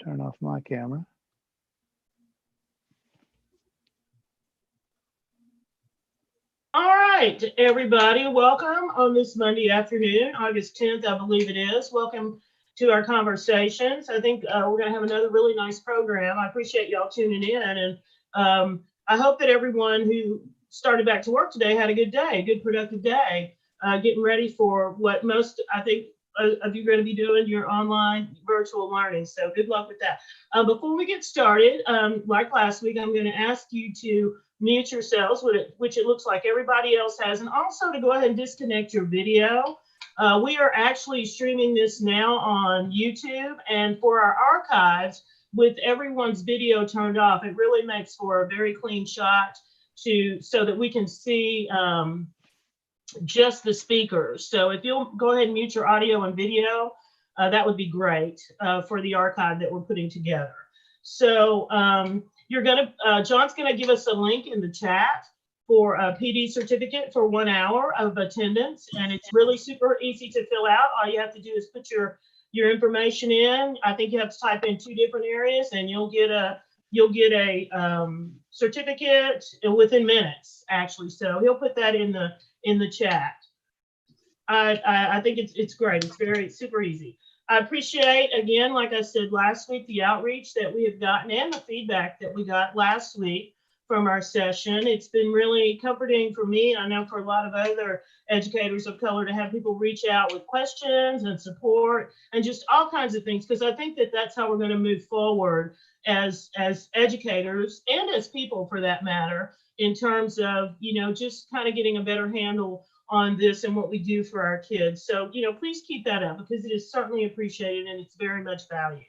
turn off my camera. All right, everybody, welcome on this Monday afternoon, August 10th, I believe it is. Welcome to our conversations. I think we're going to have another really nice program. I appreciate y'all tuning in, and I hope that everyone who started back to work today had a good day, a good productive day, getting ready for what most, I think, of you are going to be doing your online virtual learning. So good luck with that. Before we get started, like last week, I'm going to ask you to mute yourselves, which it looks like everybody else has, and also to go ahead and disconnect your video. We are actually streaming this now on YouTube, and for our archives, with everyone's video turned off, it really makes for a very clean shot so that we can see just the speakers. So if you'll go ahead and mute your audio and video, that would be great for the archive that we're putting together. So John's gonna give us a link in the chat for a PD certificate for 1 hour of attendance, and it's really super easy to fill out. All you have to do is put your information in. I think you have to type in 2 different areas, and you'll get a certificate within minutes, actually. So he'll put that in the chat. I think it's great. It's very super easy. I appreciate, again, like I said last week, the outreach that we have gotten and the feedback that we got last week from our session. It's been really comforting for me, I know for a lot of other educators of color, to have people reach out with questions and support and just all kinds of things, because I think that that's how we're going to move forward as educators and as people, for that matter, in terms of, just kind of getting a better handle on this and what we do for our kids. So, please keep that up, because it is certainly appreciated and it's very much valued.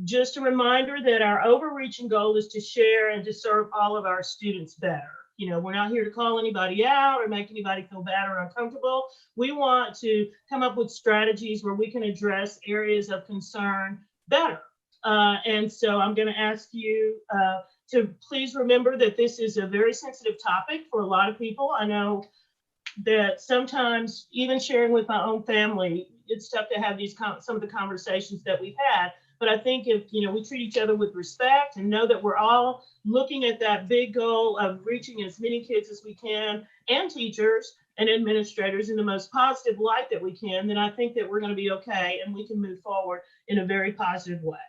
Just a reminder that our overreaching goal is to share and to serve all of our students better. We're not here to call anybody out or make anybody feel bad or uncomfortable. We want to come up with strategies where we can address areas of concern better. And so I'm going to ask you to please remember that this is a very sensitive topic for a lot of people. I know that sometimes, even sharing with my own family, it's tough to have some of the conversations that we've had. But I think if we treat each other with respect and know that we're all looking at that big goal of reaching as many kids as we can, and teachers and administrators, in the most positive light that we can, then I think that we're going to be okay and we can move forward in a very positive way.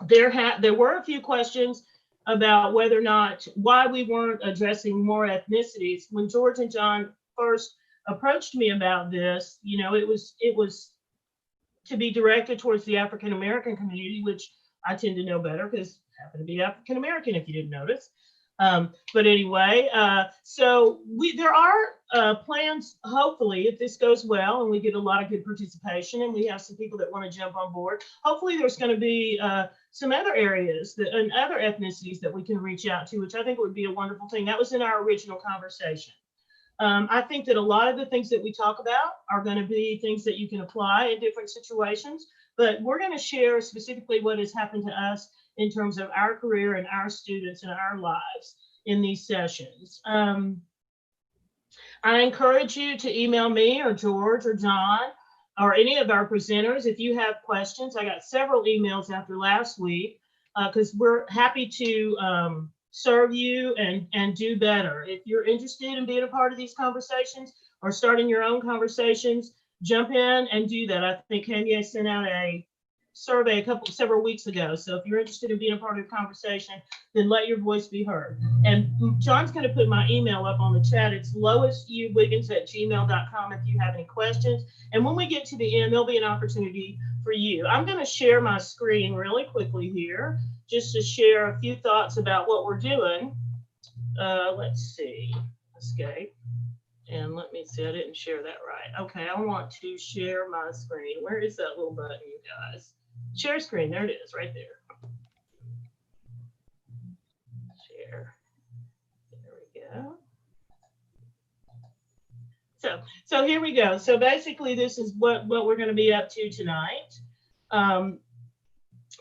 There were a few questions about why we weren't addressing more ethnicities. When George and John first approached me about this, it was to be directed towards the African American community, which I tend to know better because I happen to be African American, if you didn't notice. But anyway, so there are plans, hopefully, if this goes well and we get a lot of good participation and we have some people that want to jump on board, hopefully there's going to be some other areas and other ethnicities that we can reach out to, which I think would be a wonderful thing. That was in our original conversation. I think that a lot of the things that we talk about are going to be things that you can apply in different situations, but we're going to share specifically what has happened to us in terms of our career and our students and our lives in these sessions. I encourage you to email me or George or John or any of our presenters if you have questions. I got several emails after last week because we're happy to serve you and do better. If you're interested in being a part of these conversations or starting your own conversations, jump in and do that. I think Kanye sent out a survey several weeks ago. So if you're interested in being a part of the conversation, then let your voice be heard. And John's going to put my email up on the chat. It's loisuwiggins@gmail.com if you have any questions. And when we get to the end, there'll be an opportunity for you. I'm going to share my screen really quickly here, just to share a few thoughts about what we're doing. Let's see, escape. And let me see, I didn't share that right. Okay, I want to share my screen. Where is that little button, you guys? Share screen, there it is, right there. Share, there we go. So here we go. So basically this is what we're gonna be up to tonight.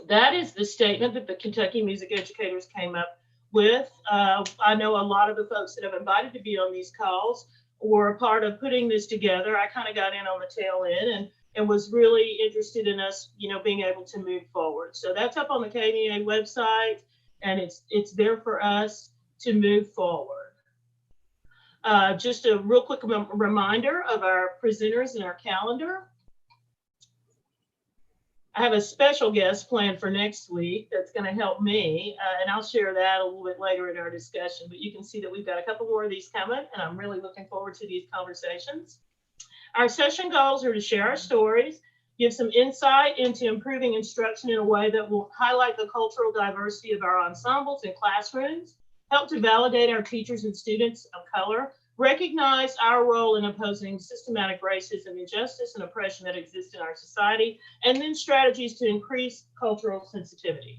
That is the statement that the Kentucky Music Educators came up with. I know a lot of the folks that have invited to be on these calls were a part of putting this together. I kind of got in on the tail end, and and was really interested in us, being able to move forward. So that's up on the KDA website, and it's there for us to move forward. Just a real quick reminder of our presenters and our calendar. I have a special guest planned for next week that's going to help me, and I'll share that a little bit later in our discussion. But you can see that we've got a couple more of these coming, and I'm really looking forward to these conversations. Our session goals are to share our stories, give some insight into improving instruction in a way that will highlight the cultural diversity of our ensembles and classrooms, help to validate our teachers and students of color, recognize our role in opposing systematic racism, injustice, and oppression that exists in our society, and then strategies to increase cultural sensitivity.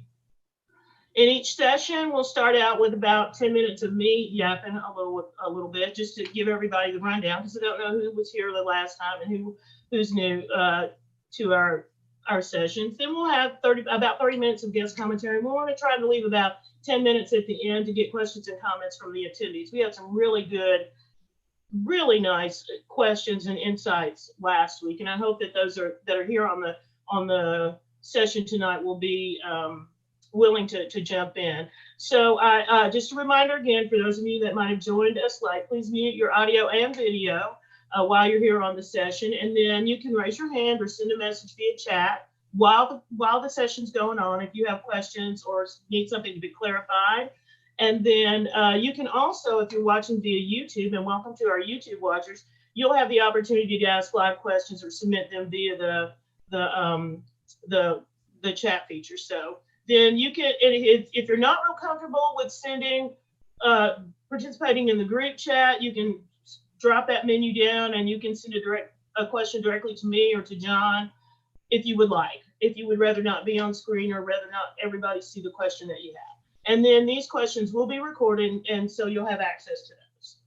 In each session, we'll start out with about 10 minutes of me yapping a little bit, just to give everybody the rundown, because I don't know who was here the last time and who's new to our sessions. Then we'll have about 30 minutes of guest commentary. We want to try to leave about 10 minutes at the end to get questions and comments from the attendees. We had some really good, really nice questions and insights last week, and I hope that those that are here on the session tonight will be willing to jump in. So just a reminder again, for those of you that might have joined us late, please mute your audio and video while you're here on the session, and then you can raise your hand or send a message via chat while the session's going on if you have questions or need something to be clarified. And then you can also, if you're watching via YouTube, and welcome to our YouTube watchers, you'll have the opportunity to ask live questions or submit them via the chat feature. So then you can, if you're not real comfortable with participating in the group chat, you can drop that menu down and you can send a question directly to me or to John if you would like. If you would rather not be on screen or rather not everybody see the question that you have. And then these questions will be recorded, and so you'll have access to those.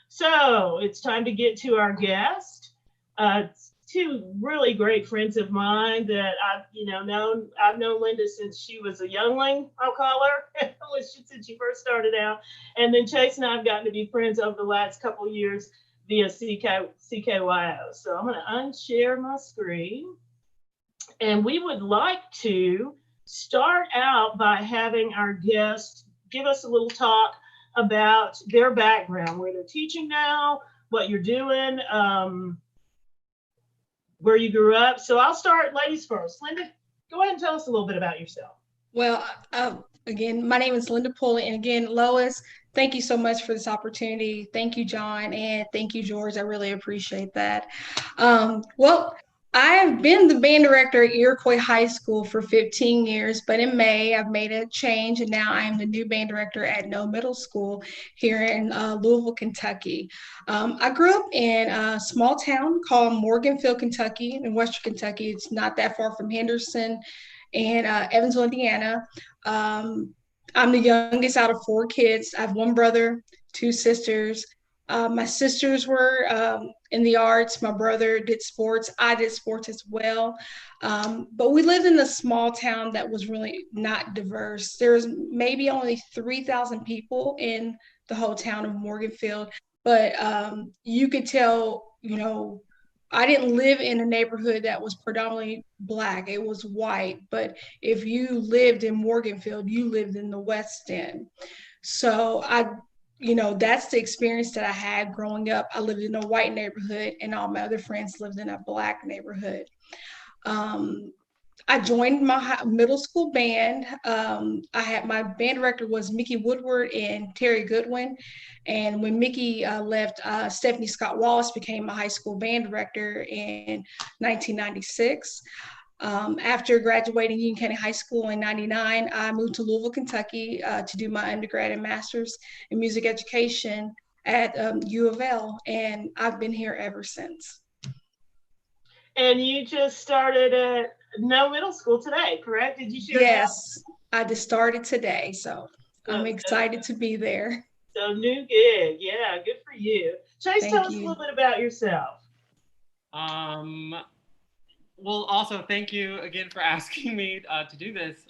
So it's time to get to our guest. Two really great friends of mine that I've known Linda since she was a youngling, I'll call her, since she first started out. And then Chase and I have gotten to be friends over the last couple of years via CKYO. So I'm going to unshare my screen. And we would like to start out by having our guests give us a little talk about their background, where they're teaching now, what you're doing, where you grew up. So I'll start ladies first. Linda, go ahead and tell us a little bit about yourself. Well, again, my name is Linda Pulley. And again, Lois, thank you so much for this opportunity. Thank you, John, and thank you, George. I really appreciate that. Well, I've been the band director at Iroquois High School for 15 years, but in May, I've made a change, and now I am the new band director at No Middle School here in Louisville, Kentucky. I grew up in a small town called Morganfield, Kentucky, in Western Kentucky. It's not that far from Henderson and Evansville, Indiana. I'm the youngest out of 4 kids. I have 1 brother, 2 sisters. My sisters were in the arts. My brother did sports. I did sports as well. But we lived in a small town that was really not diverse. There was maybe only 3,000 people in the whole town of Morganfield. But you could tell, I didn't live in a neighborhood that was predominantly Black. It was white. But if you lived in Morganfield, you lived in the West End. So that's the experience that I had growing up. I lived in a white neighborhood, and all my other friends lived in a Black neighborhood. I joined my middle school band. My band director was Mickey Woodward and Terry Goodwin. And when Mickey left, Stephanie Scott Wallace became my high school band director in 1996. After graduating Union County High School in 99, I moved to Louisville, Kentucky to do my undergrad and master's in music education at U of L, and I've been here ever since. And you just started at No Middle School today, correct? Did you share Yes, that? I just started today, so I'm excited to be there. So new gig, yeah, good for you. Chase, tell us a little bit about yourself. Well, also, thank you again for asking me to do this.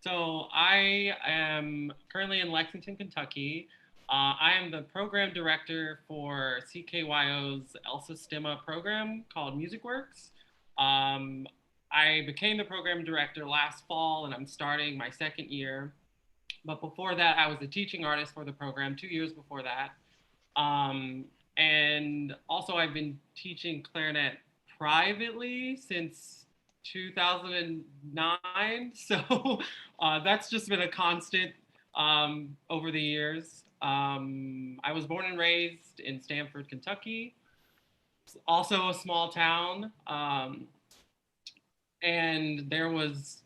So I am currently in Lexington, Kentucky. I am the program director for CKYO's Elsa Stemma program called MusicWorks. I became the program director last fall, and I'm starting my second year. But before that, I was a teaching artist for the program 2 years before that. Um, and also, I've been teaching clarinet privately since 2009. So that's just been a constant over the years. I was born and raised in Stamford, Kentucky, also a small town. And there was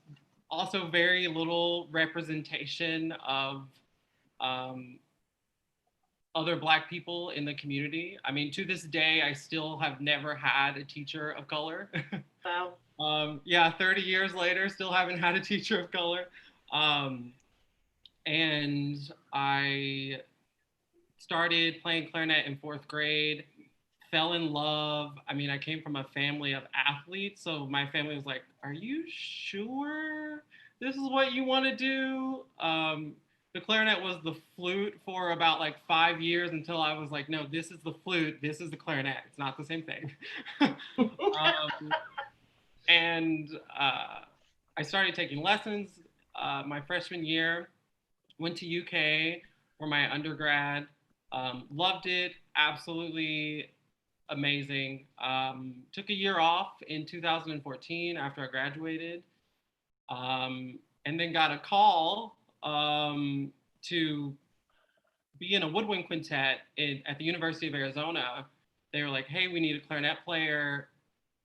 also very little representation of um, other Black people in the community. I mean, to this day, I still have never had a teacher of color. Wow. Yeah, 30 years later, still haven't had a teacher of color. And I started playing clarinet in fourth grade, fell in love. I mean, I came from a family of athletes, so my family was like, "Are you sure this is what you want to do?" The clarinet was the flute for about like 5 years until I was like, "No, this is the flute. This is the clarinet. It's not the same thing." um, and I started taking lessons my freshman year. Went to UK for my undergrad. Loved it. Absolutely amazing. Took a year off in 2014 after I graduated, and then got a call to be in a woodwind quintet at the University of Arizona. They were like, "Hey, we need a clarinet player.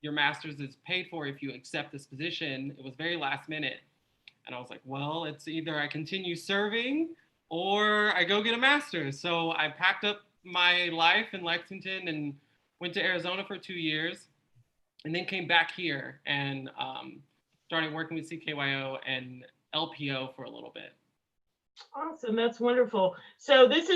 Your master's is paid for if you accept this position." It was very last minute. And I was like, well, it's either I continue serving or I go get a master's. So I packed up my life in Lexington and went to Arizona for 2 years, and then came back here and started working with CKYO and LPO for a little bit. Awesome, that's wonderful. So this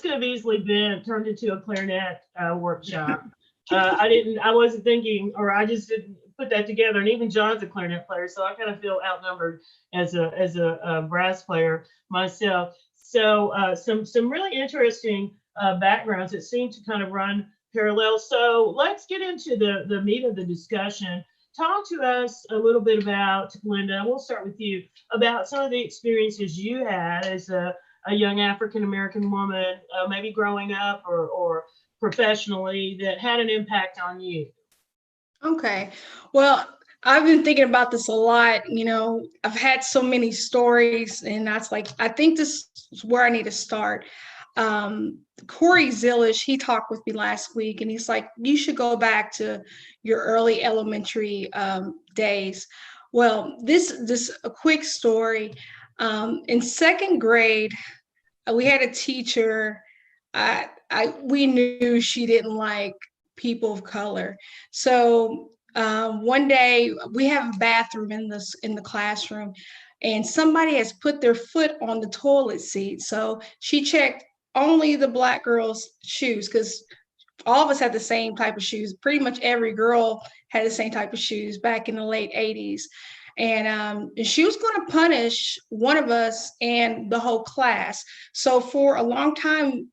could have easily been turned into a clarinet workshop. I wasn't thinking, or I just didn't put that together. And even John's a clarinet player, so I kind of feel outnumbered as a brass player myself. So some really interesting backgrounds that seem to kind of run parallel. So let's get into the meat of the discussion. Talk to us a little bit about, Linda, we'll start with you, about some of the experiences you had as a young African American woman, maybe growing up or professionally, that had an impact on you. Okay. Well, I've been thinking about this a lot. I've had so many stories, and that's like, I think this is where I need to start. Corey Zillish, he talked with me last week, and he's like, you should go back to your early elementary days. Well, this a quick story. In second grade, we had a teacher. We knew she didn't like people of color. So one day we have a bathroom in the classroom, and somebody has put their foot on the toilet seat. So she checked only the Black girls' shoes, because all of us had the same type of shoes. Pretty much every girl had the same type of shoes back in the late 80s. And she was going to punish one of us and the whole class. So for a long time,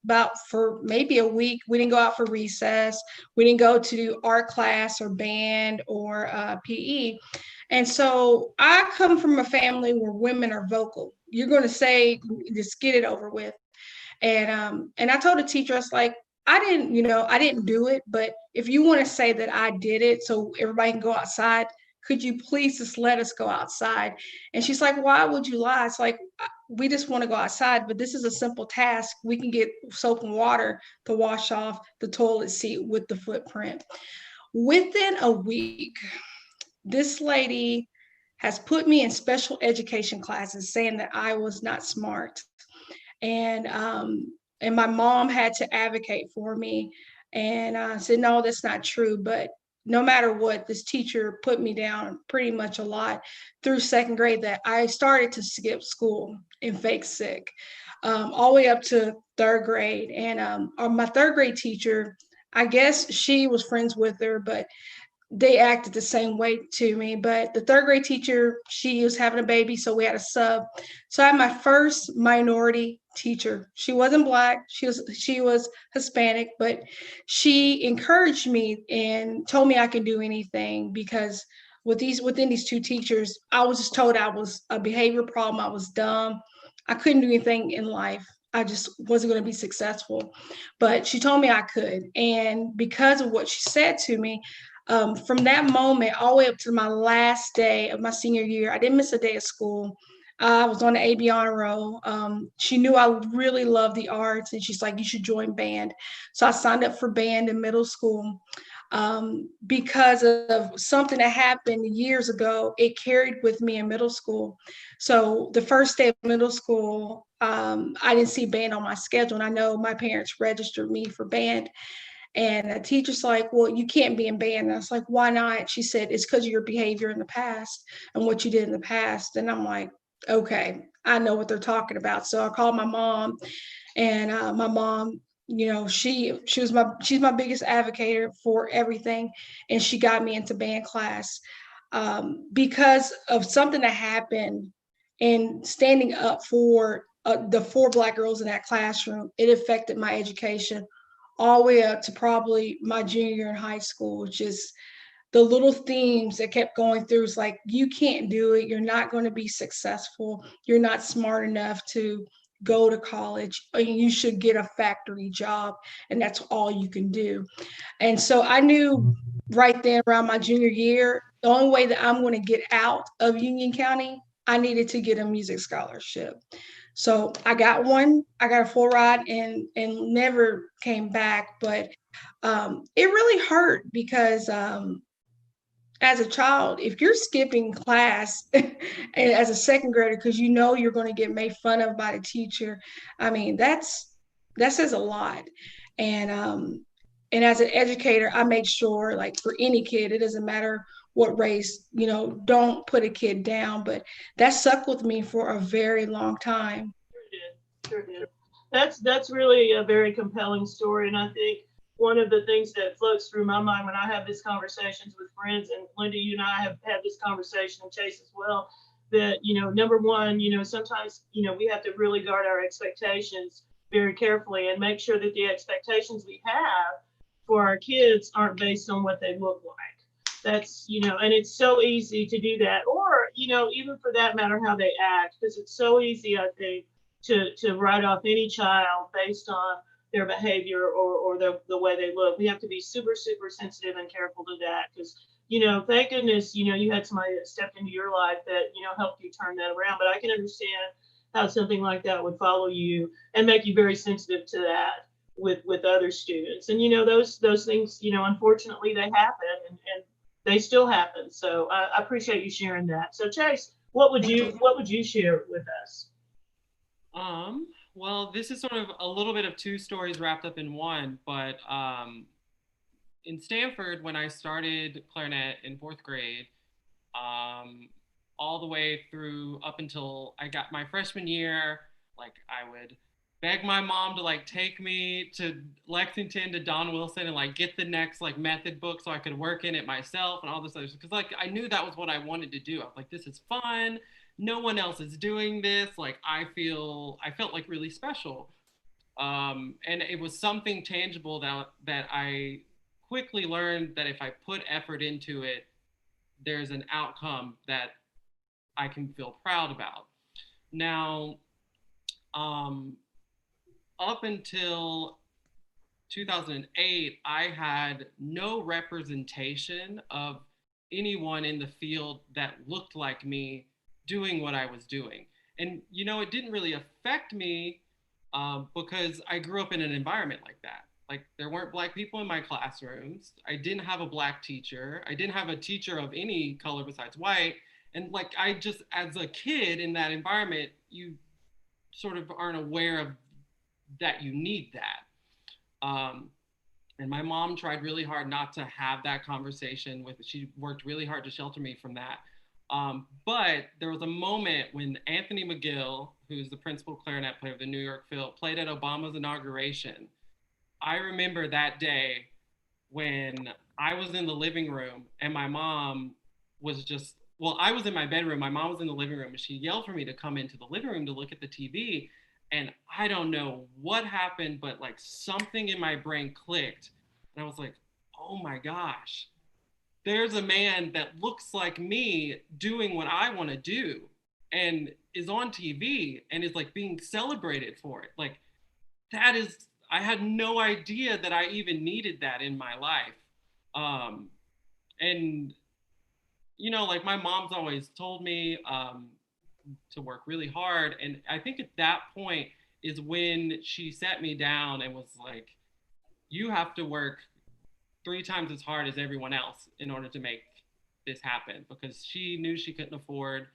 for maybe a week, we didn't go out for recess. We didn't go to art class or band or PE. And so I come from a family where women are vocal. You're going to say, just get it over with. And I told the teacher, I was like, I didn't do it, but if you want to say that I did it so everybody can go outside, could you please just let us go outside? And she's like, why would you lie? It's like, we just want to go outside, but this is a simple task. We can get soap and water to wash off the toilet seat with the footprint. Within a week, this lady has put me in special education classes saying that I was not smart. And my mom had to advocate for me, and I said, no, that's not true. But no matter what, this teacher put me down pretty much a lot through second grade, that I started to skip school and fake sick, all the way up to third grade. And my third grade teacher, I guess she was friends with her, but they acted the same way to me. But the third grade teacher, she was having a baby, so we had a sub. So I had my first minority teacher. She wasn't black, she was Hispanic, but she encouraged me and told me I could do anything because within these two teachers, I was just told I was a behavior problem, I was dumb, I couldn't do anything in life. I just wasn't going to be successful. But she told me I could. And because of what she said to me, from that moment all the way up to my last day of my senior year, I didn't miss a day of school. I was on the AB honor roll. She knew I really loved the arts, and she's like, "You should join band." So I signed up for band in middle school. Because of something that happened years ago, it carried with me in middle school. So the first day of middle school, I didn't see band on my schedule, and I know my parents registered me for band. And the teacher's like, "Well, you can't be in band." And I was like, "Why not?" She said, "It's because of your behavior in the past and what you did in the past." And I'm like, "Okay, I know what they're talking about." So I called my mom, and my mom, she's my biggest advocate for everything, and she got me into band class because of something that happened and standing up for the four black girls in that classroom. It affected my education all the way up to probably my junior year in high school. Just the little themes that kept going through is like, you can't do it, you're not going to be successful, you're not smart enough to go to college, you should get a factory job, and that's all you can do. And so I knew right then around my junior year, the only way that I'm going to get out of Union County, I needed to get a music scholarship. So I got one. I got a full ride and never came back. But it really hurt because as a child, if you're skipping class as a second grader because you know you're going to get made fun of by the teacher, I mean that says a lot. And and as an educator, I make sure, like for any kid, it doesn't matter what race, don't put a kid down. But that stuck with me for a very long time. Sure did. Sure did. That's really a very compelling story, and I think one of the things that floats through my mind when I have these conversations with friends, and Linda, you and I have had this conversation, and Chase as well, that number one, sometimes we have to really guard our expectations very carefully and make sure that the expectations we have for our kids aren't based on what they look like. That's and it's so easy to do that, or even for that matter how they act, because it's so easy, I think, to write off any child based on their behavior or the way they look. We have to be super super sensitive and careful to that, because thank goodness you had somebody that stepped into your life that helped you turn that around. But I can understand how something like that would follow you and make you very sensitive to that with other students. And those things, unfortunately they happen, and they still happen. So I appreciate you sharing that. So Chase, Thank you. what would you share with us? Well, this is sort of a little bit of two stories wrapped up in one, but in Stanford, when I started clarinet in fourth grade, um, all the way through up until I got my freshman year, like I would beg my mom to like take me to Lexington to Don Wilson and like get the next like method book so I could work in it myself and all this other stuff. Because like I knew that was what I wanted to do. I was like, this is fun. No one else is doing this. Like I felt like really special. And it was something tangible that I quickly learned that if I put effort into it, there's an outcome that I can feel proud about. Now, um, up until 2008, I had no representation of anyone in the field that looked like me doing what I was doing. And, it didn't really affect me because I grew up in an environment like that. Like, there weren't Black people in my classrooms. I didn't have a Black teacher. I didn't have a teacher of any color besides white. And, like, I just, as a kid in that environment, you sort of aren't aware of that you need that. And my mom tried really hard not to have that conversation with. She worked really hard to shelter me from that. But there was a moment when Anthony McGill, who's the principal clarinet player of the New York Phil, played at Obama's inauguration. I remember that day when I was in the living room and my mom was just, well, I was in my bedroom. My mom was in the living room and she yelled for me to come into the living room to look at the TV. And I don't know what happened, but like something in my brain clicked. And I was like, oh my gosh, there's a man that looks like me doing what I want to do and is on TV and is like being celebrated for it. Like, that is, I had no idea that I even needed that in my life. Um, and like my mom's always told me to work really hard, and I think at that point is when she sat me down and was like, "You have to work 3 times as hard as everyone else in order to make this happen," because she knew she couldn't afford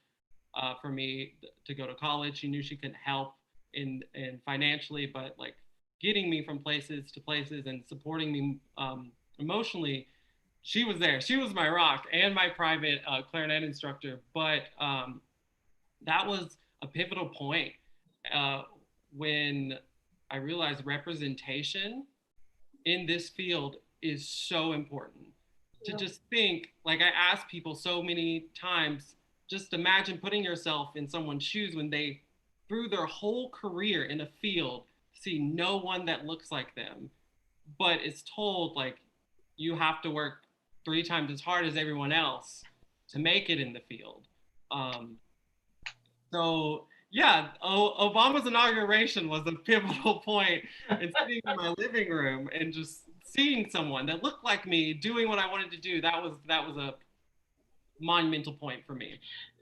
for me to go to college. She knew she couldn't help in financially, but like getting me from places to places and supporting me emotionally, she was there. She was my rock and my private clarinet instructor. But that was a pivotal point uh, when I realized representation in this field is so important. To Yeah. just think, like I ask people so many times, just imagine putting yourself in someone's shoes when they, through their whole career in a field, see no one that looks like them, but it's told like you have to work 3 times as hard as everyone else to make it in the field. Um, so yeah, Obama's inauguration was a pivotal point in sitting in my living room and just seeing someone that looked like me doing what I wanted to do. That was a monumental point for me.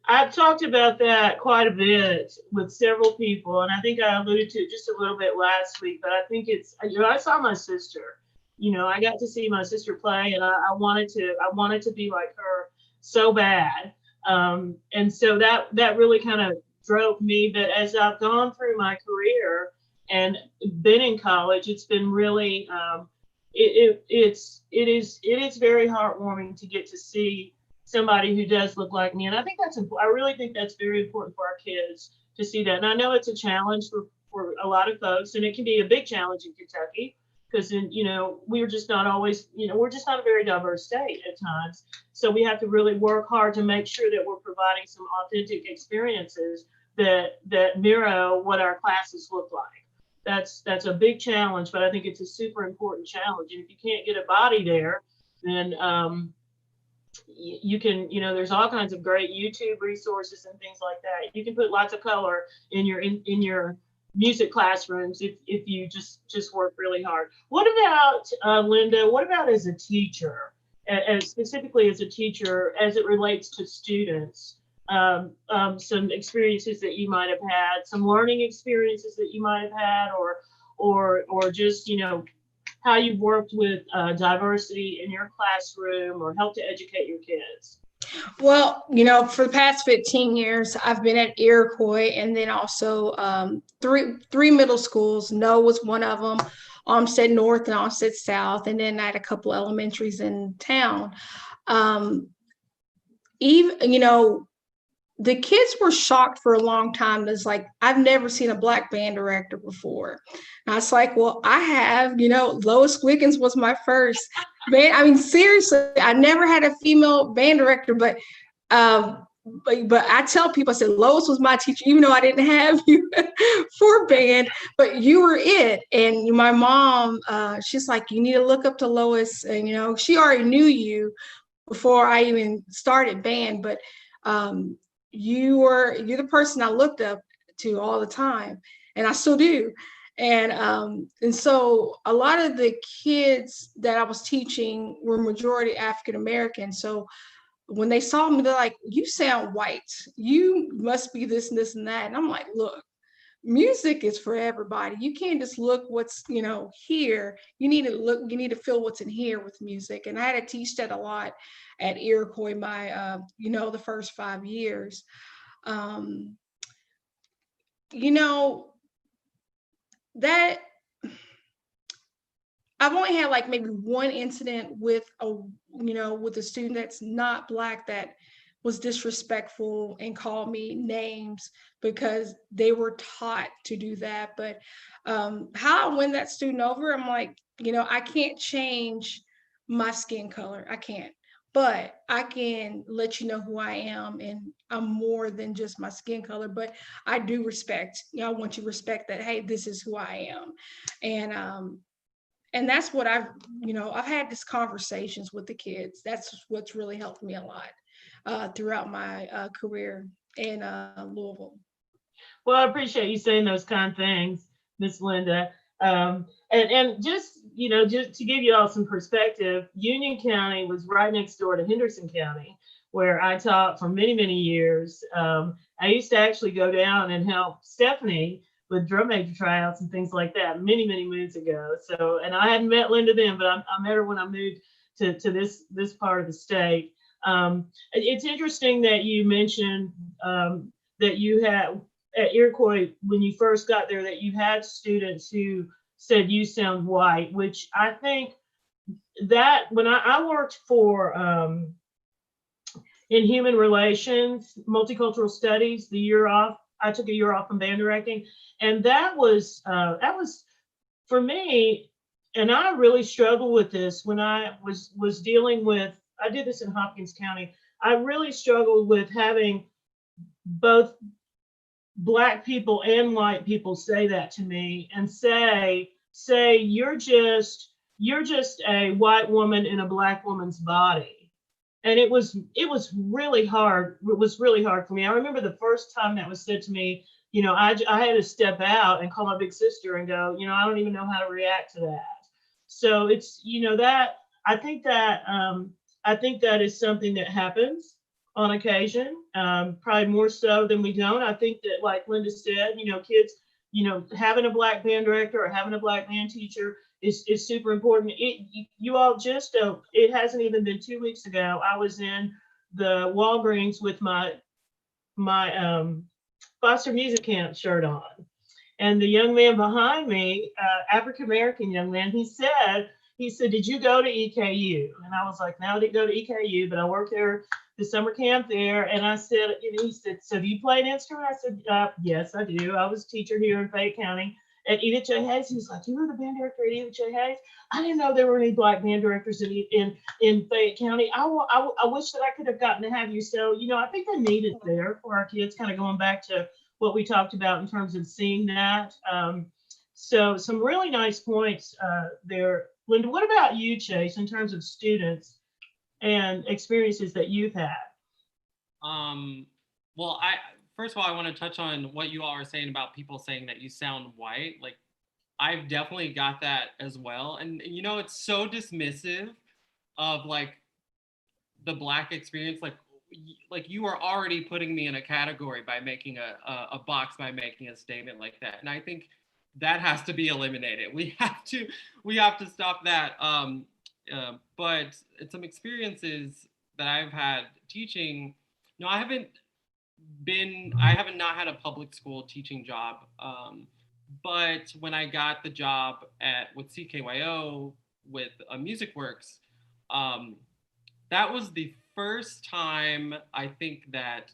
I've talked about that quite a bit with several people, and I think I alluded to it just a little bit last week. But I think I saw my sister. I got to see my sister play, and I wanted to be like her so bad. And so that really kind of drove me. But as I've gone through my career and been in college, it's been really, it is very heartwarming to get to see somebody who does look like me. And I think I really think that's very important for our kids to see that. And I know it's a challenge for a lot of folks, and it can be a big challenge in Kentucky because we're just not always, we're just not a very diverse state at times. So we have to really work hard to make sure that we're providing some authentic experiences that mirror what our classes look like. That's a big challenge, but I think it's a super important challenge. And if you can't get a body there, then you can, there's all kinds of great YouTube resources and things like that. You can put lots of color in your music classrooms if you just work really hard. What about Linda? What about as a teacher, and specifically as a teacher, as it relates to students? Some experiences that you might have had, some learning experiences that you might have had, or just how you've worked with diversity in your classroom or helped to educate your kids. Well, for the past 15 years, I've been at Iroquois and then also three middle schools. No was one of them, Olmsted North and Olmsted South, and then I had a couple elementaries in town. Um, even, the kids were shocked for a long time. It's like, I've never seen a black band director before. And I was like, well, I have, Lois Wiggins was my first band. I mean, seriously, I never had a female band director, um, but I tell people, I said, Lois was my teacher, even though I didn't have you for band, but you were it. And my mom, she's like, you need to look up to Lois. And, she already knew you before I even started band, but you're the person I looked up to all the time, and I still do. And so a lot of the kids that I was teaching were majority African American. So when they saw me, they're like, "You sound white. You must be this and this and that." And I'm like, "Look, music is for everybody. You can't just look what's here. You need to look. You need to feel what's in here with music." And I had to teach that a lot at Iroquois my the first 5 years. um you know that I've only had like maybe one incident with a student that's not black that was disrespectful and called me names because they were taught to do that. But how I win that student over, I'm like, I can't change my skin color. I can't. But I can let you know who I am, and I'm more than just my skin color. But I do respect. I want you to respect that. Hey, this is who I am, and that's what I've had these conversations with the kids. That's what's really helped me a lot throughout my career in Louisville. Well, I appreciate you saying those kind of things, Miss Linda. And just just to give you all some perspective, Union County was right next door to Henderson County, where I taught for many many years. I used to actually go down and help Stephanie with drum major tryouts and things like that many many moons ago. So, and I hadn't met Linda then, but I met her when I moved to this part of the state. It's interesting that you mentioned that you had at Iroquois when you first got there that you had students who said you sound white, which I think that when I worked for in human relations, multicultural studies, the year off, I took a year off from band directing, and that was for me, and I really struggled with this when I was dealing with. I did this in Hopkins County. I really struggled with having both black people and white people say that to me and say you're just a white woman in a black woman's body. And it was really hard. It was really hard for me. I remember the first time that was said to me, I had to step out and call my big sister and go, I don't even know how to react to that. So it's that I think that is something that happens on occasion, probably more so than we don't. I think that, like Linda said, kids, having a black band director or having a black band teacher is super important. You all just don't. It hasn't even been 2 weeks ago. I was in the Walgreens with my Foster Music Camp shirt on, and the young man behind me, African American young man, he said, "Did you go to EKU?" And I was like, "No, I didn't go to EKU, but I worked there the summer camp there." And I said, he said, "So do you play an instrument?" I said, "Yes, I do. I was a teacher here in Fayette County at Edith J. Hayes." He was like, "You were the band director at Edith J. Hayes?" I didn't know there were any black band directors in Fayette County. I wish that I could have gotten to have you. So, I think the need is there for our kids, kind of going back to what we talked about in terms of seeing that. So some really nice points there. Linda, what about you, Chase, in terms of students and experiences that you've had? Um, well, I first of all, I want to touch on what you all are saying about people saying that you sound white. Like, I've definitely got that as well, and it's so dismissive of like the Black experience. Like you are already putting me in a category by making a box, by making a statement like that, and I think that has to be eliminated. We have to stop that. But some experiences that I've had teaching. No, I haven't not had a public school teaching job. But when I got the job with CKYO with Music Works, um, that was the first time I think that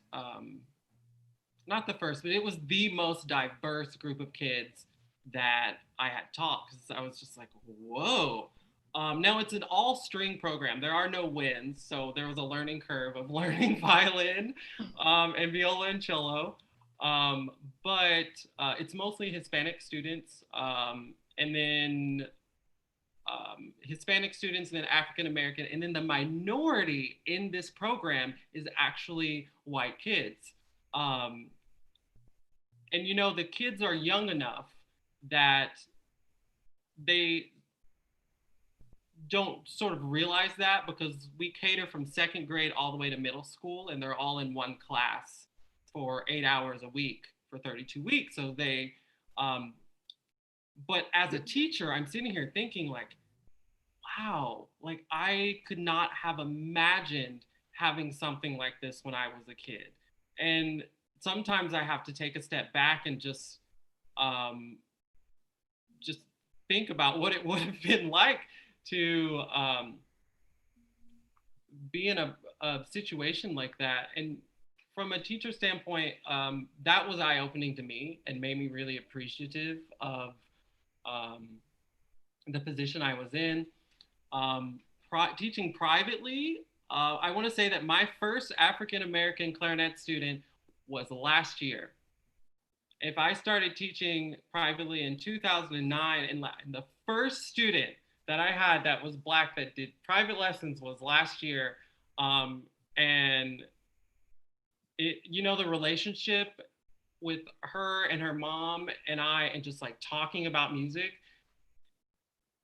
not the first, but it was the most diverse group of kids that I had taught, because I was just like, whoa. Now it's an all string program. There are no wins. So there was a learning curve of learning violin and viola and cello. But it's mostly Hispanic students. And then Hispanic students, and then African American. And then the minority in this program is actually white kids. Um, and the kids are young enough that they don't sort of realize that, because we cater from second grade all the way to middle school, and they're all in one class for 8 hours a week for 32 weeks. So um, but as a teacher, I'm sitting here thinking like, wow, like I could not have imagined having something like this when I was a kid. And sometimes I have to take a step back and um, just think about what it would have been like to be in a situation like that. And from a teacher standpoint, that was eye opening to me and made me really appreciative of um, the position I was in. Um, teaching privately, I want to say that my first African American clarinet student was last year. If I started teaching privately in 2009, and the first student that I had that was Black that did private lessons was last year, and the relationship with her and her mom and I, and just like talking about music,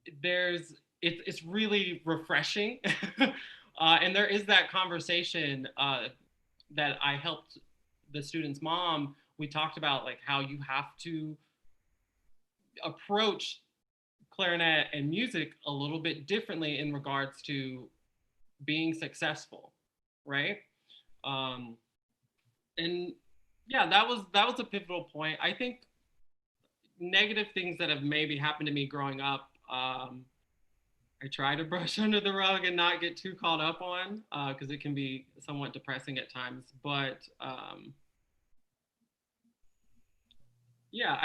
it's really refreshing. And there is that conversation that I helped the student's mom. We talked about like how you have to approach clarinet and music a little bit differently in regards to being successful, right? Um, and yeah, that was a pivotal point. I think negative things that have maybe happened to me growing up. I try to brush under the rug and not get too caught up on, because it can be somewhat depressing at times. But yeah,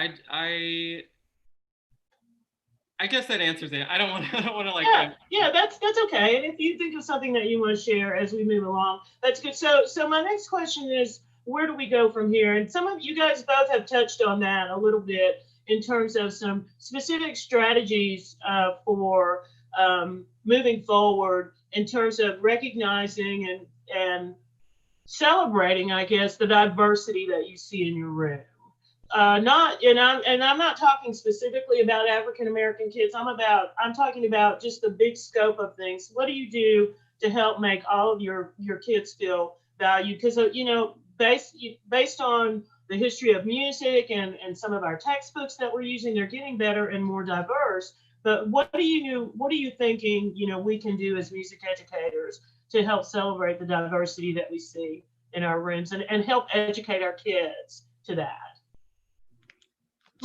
I guess that answers it. I don't want I don't want to like. Yeah, that's okay. And if you think of something that you want to share as we move along, that's good. So my next question is, where do we go from here? And some of you guys both have touched on that a little bit in terms of some specific strategies for moving forward in terms of recognizing and celebrating, I guess, the diversity that you see in your room. Not and I'm not talking specifically about African American kids. I'm talking about just the big scope of things. What do you do to help make all of your kids feel valued? Because based on the history of music and some of our textbooks that we're using, they're getting better and more diverse. But what are you thinking, we can do as music educators to help celebrate the diversity that we see in our rooms and help educate our kids to that?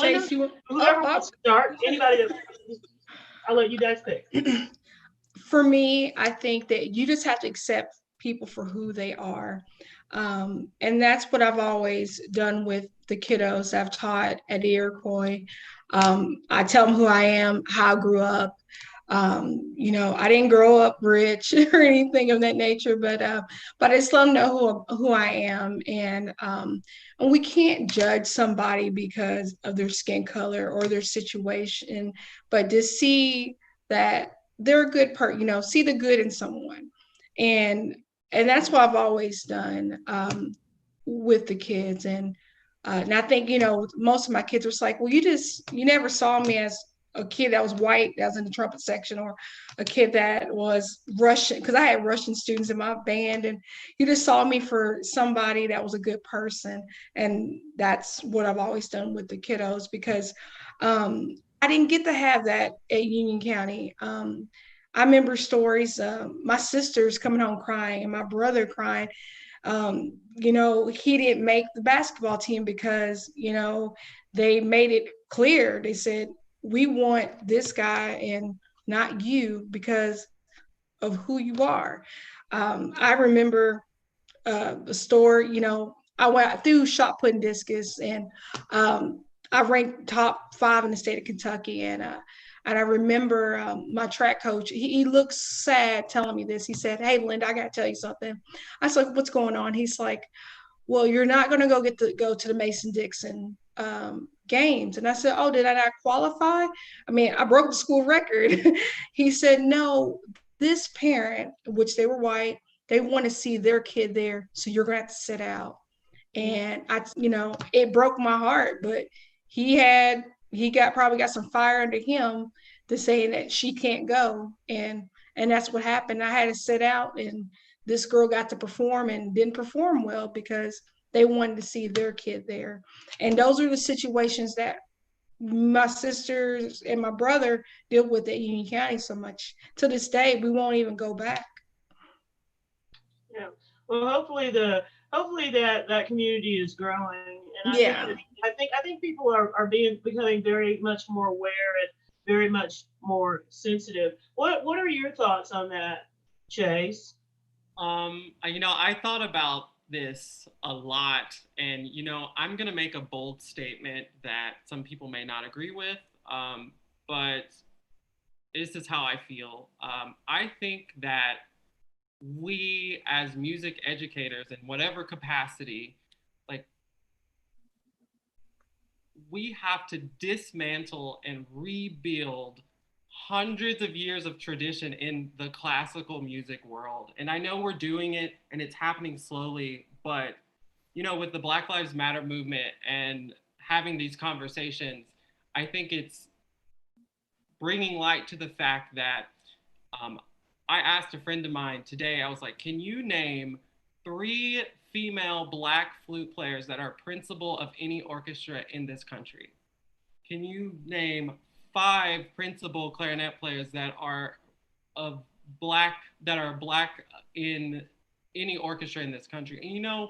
Chase, Whoever wants to start, anybody, I'll let you guys pick. For me, I think that you just have to accept people for who they are. And that's what I've always done with the kiddos I've taught at Iroquois. I tell them who I am, how I grew up. I didn't grow up rich or anything of that nature, but I just let them know who I am, and we can't judge somebody because of their skin color or their situation, but to see that they're a good person, see the good in someone, and that's what I've always done with the kids, and I think most of my kids were like, well, you never saw me as a kid that was white that was in the trumpet section, or a kid that was Russian, because I had Russian students in my band, and you just saw me for somebody that was a good person. And that's what I've always done with the kiddos, because I didn't get to have that at Union County. I remember stories, my sisters coming home crying and my brother crying. He didn't make the basketball team because, they made it clear. They said, we want this guy and not you because of who you are. I remember a store, I went through shot put and discus, and I ranked top 5 in the state of Kentucky. And I remember my track coach, he looks sad telling me this. He said, "Hey, Linda, I got to tell you something." I said, "What's going on?" He's like, "Well, you're not going to go to the Mason-Dixon games." And I said, "Oh, did I not qualify? I mean, I broke the school record." He said, "No, this parent, which they were white, they want to see their kid there, so you're going to have to sit out." And it broke my heart, but probably got some fire under him to saying that she can't go. And that's what happened. I had to sit out, and this girl got to perform and didn't perform well because they wanted to see their kid there. And those are the situations that my sisters and my brother deal with at Union County so much. To this day, we won't even go back. Yeah. Well, hopefully that community is growing, and Yeah. I think people are becoming very much more aware and very much more sensitive. What are your thoughts on that, Chase? I thought about this a lot, and I'm gonna make a bold statement that some people may not agree with, but this is how I feel. I think that we as music educators in whatever capacity, like we have to dismantle and rebuild hundreds of years of tradition in the classical music world. And I know we're doing it and it's happening slowly, but with the Black Lives Matter movement and having these conversations, I think it's bringing light to the fact that um, I asked a friend of mine today, I was like, can you name 3 female Black flute players that are principal of any orchestra in this country? Can you name 5 principal clarinet players that are of Black in any orchestra in this country? And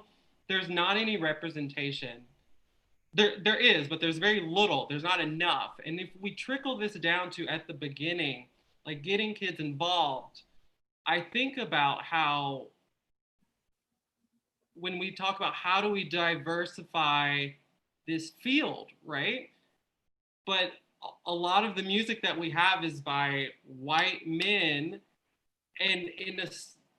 there's not any representation. There is, but there's very little. There's not enough. And if we trickle this down to at the beginning, like getting kids involved, I think about how when we talk about how do we diversify this field, right? But a lot of the music that we have is by white men, and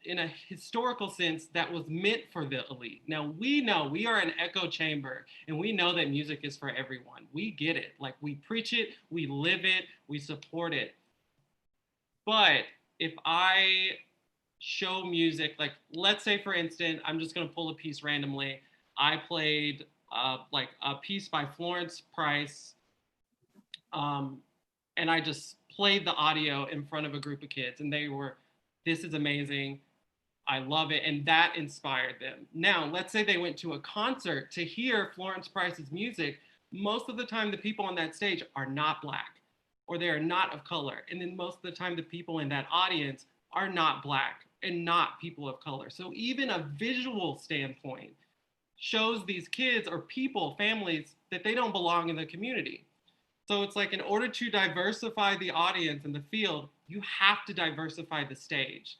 in a historical sense that was meant for the elite. Now we know we are an echo chamber, and we know that music is for everyone. We get it. Like, we preach it, we live it, we support it. But if I show music, like let's say for instance, I'm just going to pull a piece randomly. I played like a piece by Florence Price, and I just played the audio in front of a group of kids, and they were, this is amazing, I love it, and that inspired them. Now let's say they went to a concert to hear Florence Price's music. Most of the time the people on that stage are not Black, or they are not of color, and then most of the time the people in that audience are not Black and not people of color. So even a visual standpoint shows these kids or people, families, that they don't belong in the community. So it's like, in order to diversify the audience in the field, you have to diversify the stage.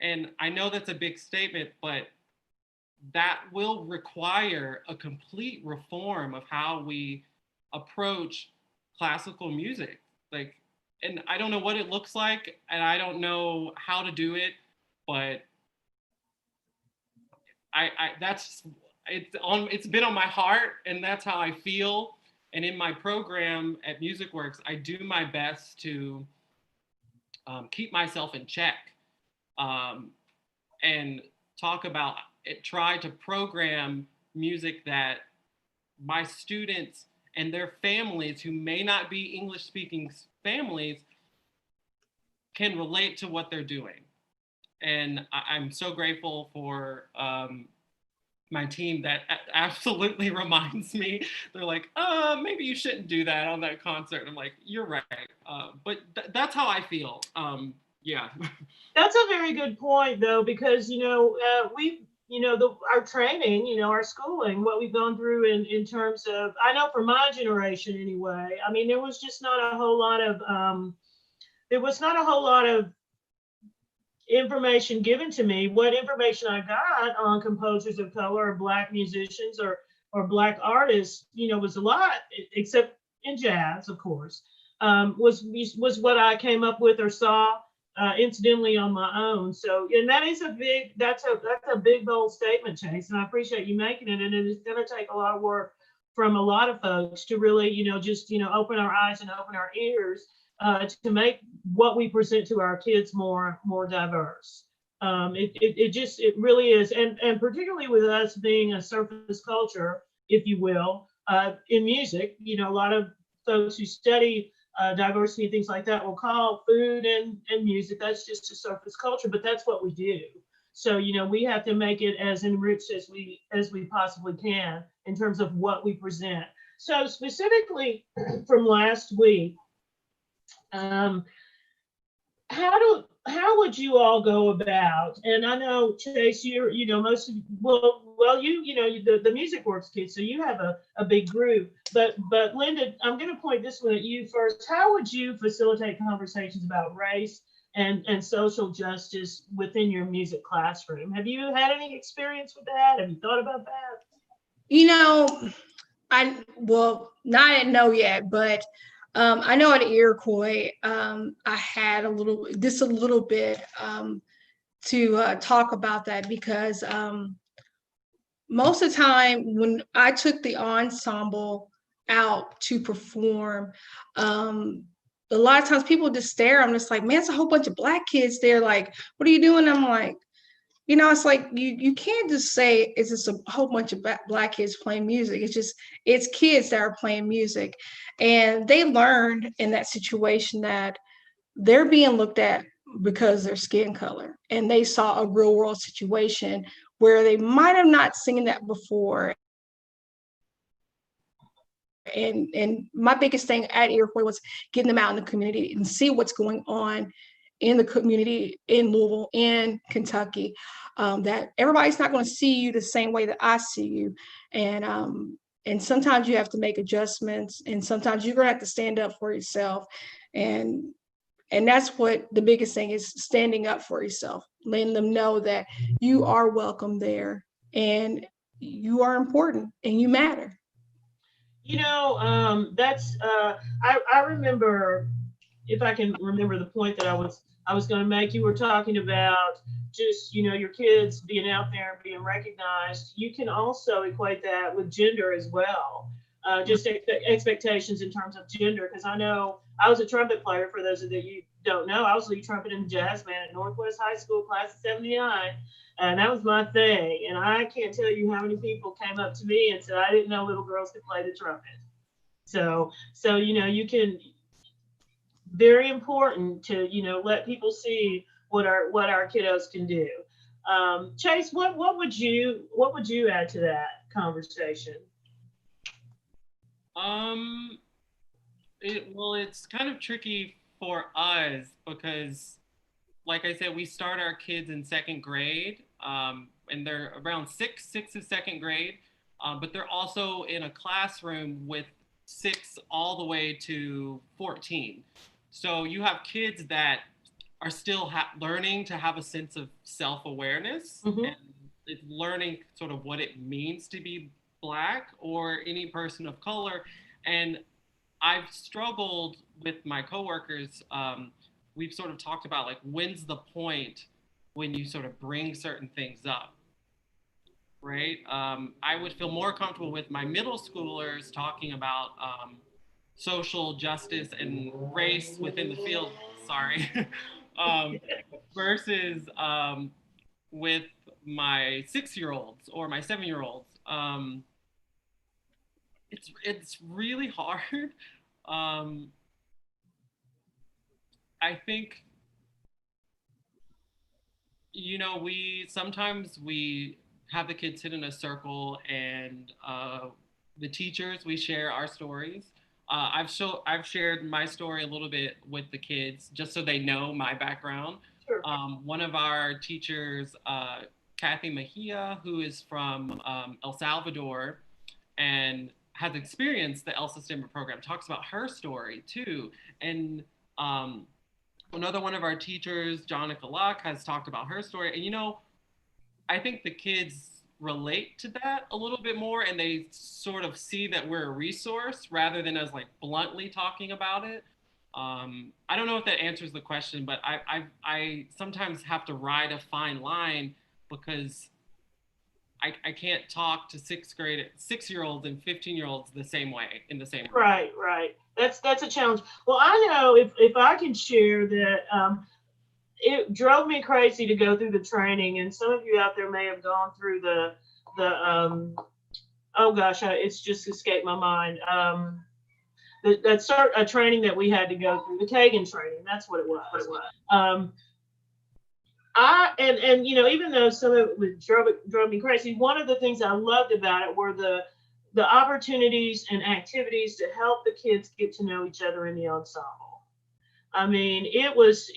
And I know that's a big statement, but that will require a complete reform of how we approach classical music. Like, and I don't know what it looks like, and I don't know how to do it, but I that's it's been on my heart, and that's how I feel. And in my program at MusicWorks, I do my best to keep myself in check, um, and talk about it, try to program music that my students and their families, who may not be English speaking families, can relate to what they're doing. And I'm so grateful for my team that absolutely reminds me. They're like, maybe you shouldn't do that on that concert. I'm like, you're right. But that's how I feel. Yeah. That's a very good point, though, because we, our training, our schooling, what we've gone through in terms of, I know for my generation anyway. I mean, there was just not a whole lot of information given to me. What information I got on composers of color or Black musicians or Black artists, was a lot, except in jazz, of course, was what I came up with or saw incidentally on my own. So, and that is that's a big bold statement, Chase, and I appreciate you making it. And it is going to take a lot of work from a lot of folks to really, just open our eyes and open our ears to make what we present to our kids more diverse. It really is, and particularly with us being a surface culture, if you will, in music. A lot of folks who study diversity and things like that will call food and music, that's just a surface culture, but that's what we do. So we have to make it as enriched as we possibly can in terms of what we present. So specifically from last week, how would you all go about? And I know, Chase, most of the MusicWorks kids, so you have a big group. But Linda, I'm going to point this one at you first. How would you facilitate conversations about race and social justice within your music classroom? Have you had any experience with that? Have you thought about that? I didn't know yet, but I know at Iroquois, I had a little bit to talk about that because most of the time when I took the ensemble out to perform, um, a lot of times people just stare. I'm just like, man, it's a whole bunch of Black kids there. Like, what are you doing? I'm like, it's like you can't just say it's just a whole bunch of Black kids playing music. It's kids that are playing music, and they learned in that situation that they're being looked at because of their skin color, and they saw a real world situation where they might have not seen that before. And my biggest thing at Iroquois was getting them out in the community and see what's going on in the community in Louisville, in Kentucky. That everybody's not going to see you the same way that I see you, and sometimes you have to make adjustments, and sometimes you're going to have to stand up for yourself, and that's what the biggest thing is: standing up for yourself, letting them know that you are welcome there, and you are important, and you matter. That's I remember, if I can remember the point that I was going to make. You were talking about just your kids being out there and being recognized. You can also equate that with gender as well. Just expectations in terms of gender, because I know I was a trumpet player. For those of that you don't know, I was lead trumpet in the jazz band at Northwest High School, class of '79. And that was my thing. And I can't tell you how many people came up to me and said, I didn't know little girls could play the trumpet. So you can, very important to let people see what our kiddos can do. Chase, what would you add to that conversation? Um, it's kind of tricky for us because, like I said, we start our kids in second grade, and they're around six is second grade, but they're also in a classroom with six all the way to 14. So you have kids that are still learning to have a sense of self-awareness Hmm. and it's learning sort of what it means to be Black or any person of color. And I've struggled with my coworkers. We've sort of talked about like when's the point when you sort of bring certain things up, right? I would feel more comfortable with my middle schoolers talking about social justice and race within the field. Sorry, um, versus with my 6-year-olds or my 7-year-olds. It's really hard. Um, I think we sometimes we have the kids sit in a circle and the teachers we share our stories. I've shared my story a little bit with the kids just so they know my background. Sure. One of our teachers, Kathy Mejia, who is from El Salvador and has experienced the El Sistema program, talks about her story too. And um, another one of our teachers, Jonica Luck, has talked about her story. And I think the kids relate to that a little bit more and they sort of see that we're a resource rather than us like bluntly talking about it. I don't know if that answers the question, but I sometimes have to ride a fine line because I can't talk to 6-year-olds and 15-year-olds the same way in the same room. Right, right. That's a challenge. Well, I know, if I can share that, it drove me crazy to go through the training, and some of you out there may have gone through the oh gosh, it's just escaped my mind. That start a training that we had to go through, the Kagan training. That's what it was. Um, and even though some of it drove me crazy, one of the things I loved about it were the opportunities and activities to help the kids get to know each other in the ensemble. I mean, it was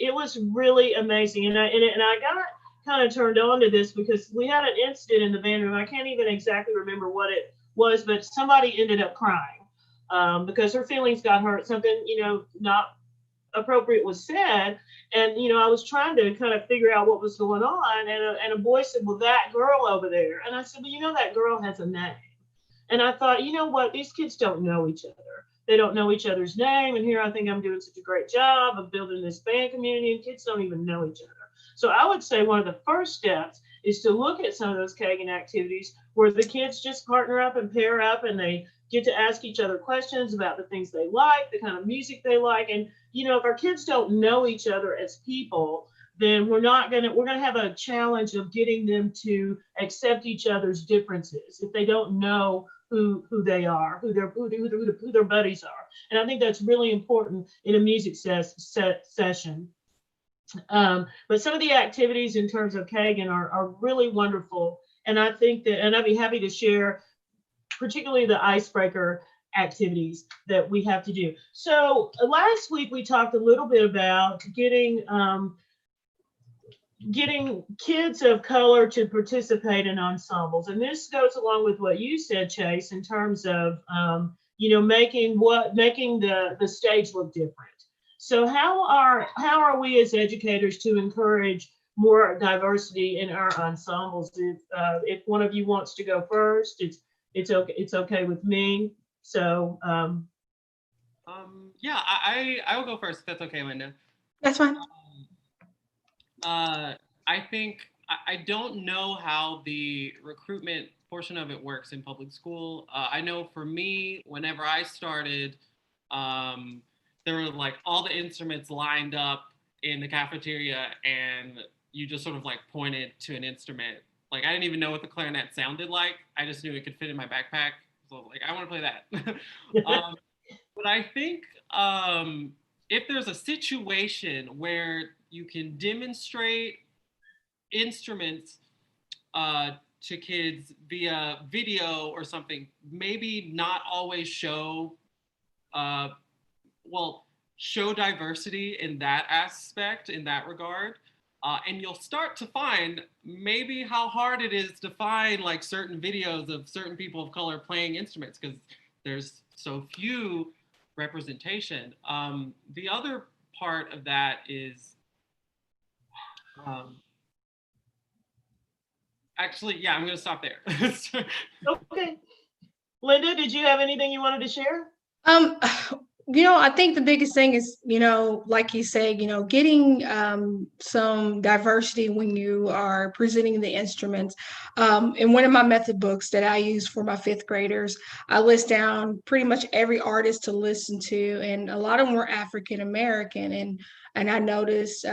really amazing, and I got kind of turned on to this because we had an incident in the band room. I can't even exactly remember what it was, but somebody ended up crying because her feelings got hurt. Something not appropriate was said, and I was trying to kind of figure out what was going on, and a boy said, "Well, that girl over there," and I said, "Well, that girl has a name." And I thought, you know what? These kids don't know each other. They don't know each other's name. And here I think I'm doing such a great job of building this band community, and kids don't even know each other. So I would say one of the first steps is to look at some of those Kagan activities where the kids just partner up and pair up, and they get to ask each other questions about the things they like, the kind of music they like. And, you know, if our kids don't know each other as people, then we're gonna have a challenge of getting them to accept each other's differences if they don't know who they are, who their buddies are. And I think that's really important in a music session. But some of the activities in terms of Kagan are really wonderful. And I think that, and I'd be happy to share particularly the icebreaker activities that we have to do. So last week we talked a little bit about getting kids of color to participate in ensembles. And this goes along with what you said, Chase, in terms of, you know, making the stage look different. So how are we as educators to encourage more diversity in our ensembles? If one of you wants to go first, it's okay with me. So yeah, I will go first if that's okay, Linda. That's fine. I think I don't know how the recruitment portion of it works in public school. I know for me, whenever I started, there were like all the instruments lined up in the cafeteria, and you just sort of like pointed to an instrument. Like I didn't even know what the clarinet sounded like. I just knew it could fit in my backpack. So like I want to play that. But I think if there's a situation where you can demonstrate instruments to kids via video or something, maybe not always show show diversity in that aspect, in that regard. And you'll start to find maybe how hard it is to find like certain videos of certain people of color playing instruments because there's so few representation. The other part of that is actually, yeah, I'm going to stop there. okay. Linda, did you have anything you wanted to share? You know, I think the biggest thing is, you know, like you said, you know, getting some diversity when you are presenting the instruments. In one of my method books that I use for my fifth graders, I list down pretty much every artist to listen to, and a lot of them were African American. And I noticed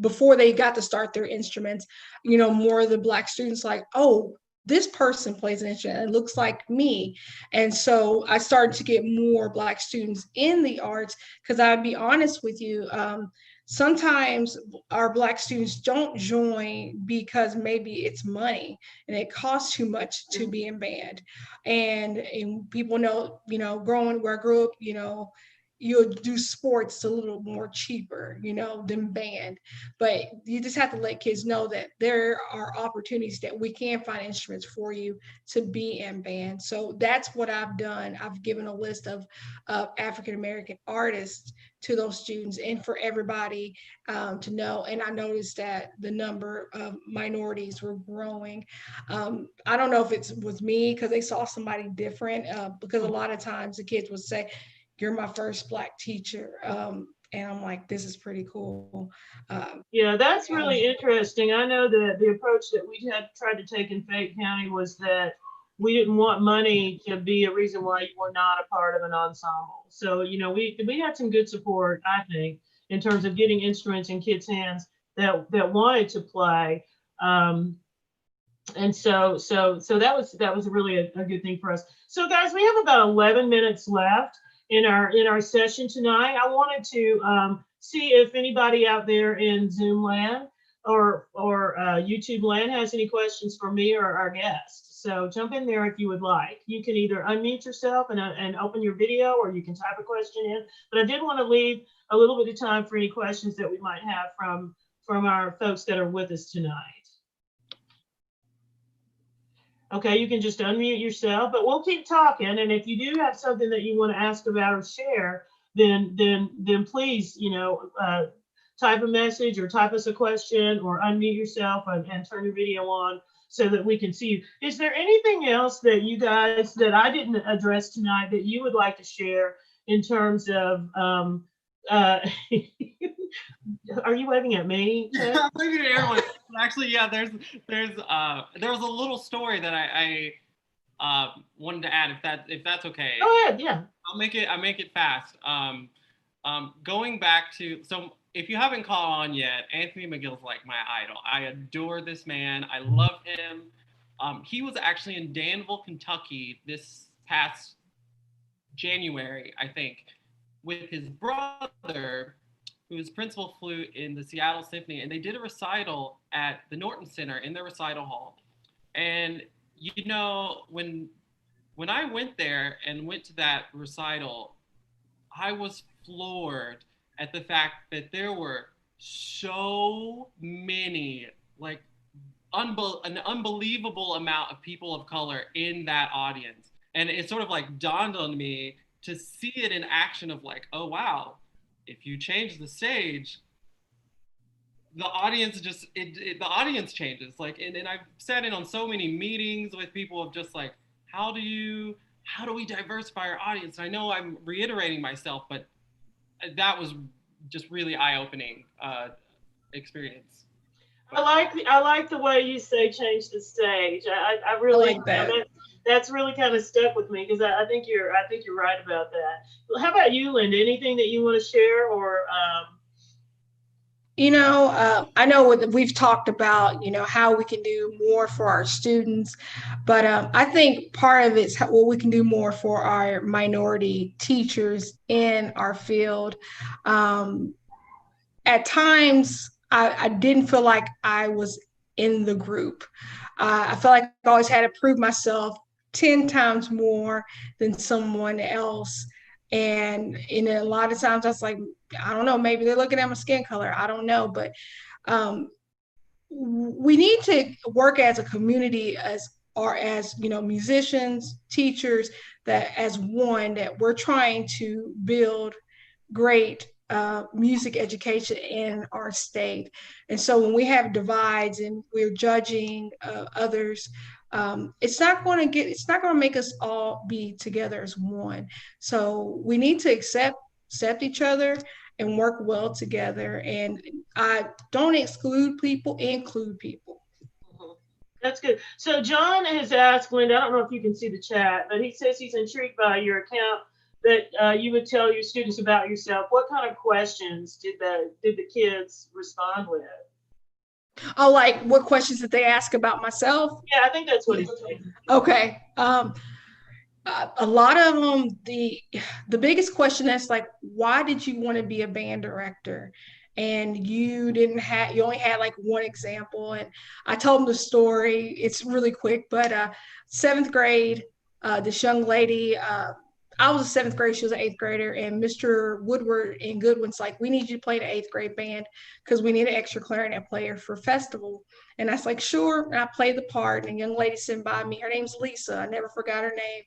before they got to start their instruments, you know, more of the Black students like, oh, this person plays an instrument, it looks like me. And so I started to get more Black students in the arts because I'd be honest with you, sometimes our Black students don't join because maybe it's money and it costs too much to be in band. And people know, you know, growing where I grew up, you know, you'll do sports a little more cheaper, you know, than band. But you just have to let kids know that there are opportunities that we can find instruments for you to be in band. So that's what I've done. I've given a list of African-American artists to those students and for everybody to know. And I noticed that the number of minorities were growing. I don't know if it was me because they saw somebody different because a lot of times the kids would say, you're my first Black teacher. And I'm like, this is pretty cool. Yeah, that's really interesting. I know that the approach that we had tried to take in Fayette County was that we didn't want money to be a reason why you were not a part of an ensemble. So, you know, we had some good support, I think, in terms of getting instruments in kids' hands that wanted to play. And so that was really a good thing for us. So guys, we have about 11 minutes left in our session tonight. I wanted to see if anybody out there in Zoom land or YouTube land has any questions for me or our guests. So jump in there if you would like. You can either unmute yourself and open your video, or you can type a question in. But I did want to leave a little bit of time for any questions that we might have from our folks that are with us tonight. Okay, you can just unmute yourself, but we'll keep talking. And if you do have something that you want to ask about or share, then please, you know, type a message or type us a question or unmute yourself and turn your video on so that we can see you. Is there anything else that you guys that I didn't address tonight that you would like to share in terms of are you waving at me, Ted? I'm looking at everyone. Actually, yeah, there was a little story that I wanted to add, if that's okay. Go ahead, yeah. I'll make it fast. Going back to, so if you haven't caught on yet, Anthony McGill's like my idol. I adore this man. I love him. He was actually in Danville, Kentucky this past January, I think, with his brother, who's principal flute in the Seattle Symphony, and they did a recital at the Norton Center in their recital hall. And you know, when I went there and went to that recital, I was floored at the fact that there were so many, like, an unbelievable amount of people of color in that audience. And it sort of like dawned on me to see it in action of like, oh wow, if you change the stage, the audience the audience changes. Like, and I've sat in on so many meetings with people of just like, how do we diversify our audience? And I know I'm reiterating myself, but that was just really eye-opening experience. I like the way you say change the stage. I really I like that. That's really kind of stuck with me because I think you're right about that. Well, how about you, Linda? Anything that you want to share or I know we've talked about, how we can do more for our students, but I think part of it's what we can do more for our minority teachers in our field. Um, at times, I didn't feel like I was in the group. I felt like I always had to prove myself 10 times more than someone else. And a lot of times I was like, I don't know, maybe they're looking at my skin color. I don't know. But um, we need to work as a community as musicians, teachers, that as one that we're trying to build great music education in our state. And so when we have divides and we're judging others, it's not going to make us all be together as one. So we need to accept each other and work well together. And I don't exclude people, include people. That's good. So John has asked Linda, I don't know if you can see the chat, but he says he's intrigued by your account that you would tell your students about yourself. What kind of questions did the kids respond with? Oh, like what questions did they ask about myself? Yeah, I think that's what he's saying. Okay. A lot of them, the biggest question is like, why did you want to be a band director? And you only had like one example. And I told them the story. It's really quick, but seventh grade, this young lady, I was a seventh grade, she was an eighth grader, and Mr. Woodward and Goodwin's like, we need you to play the eighth grade band because we need an extra clarinet player for festival. And I was like, sure. And I played the part, and a young lady sitting by me, her name's Lisa. I never forgot her name.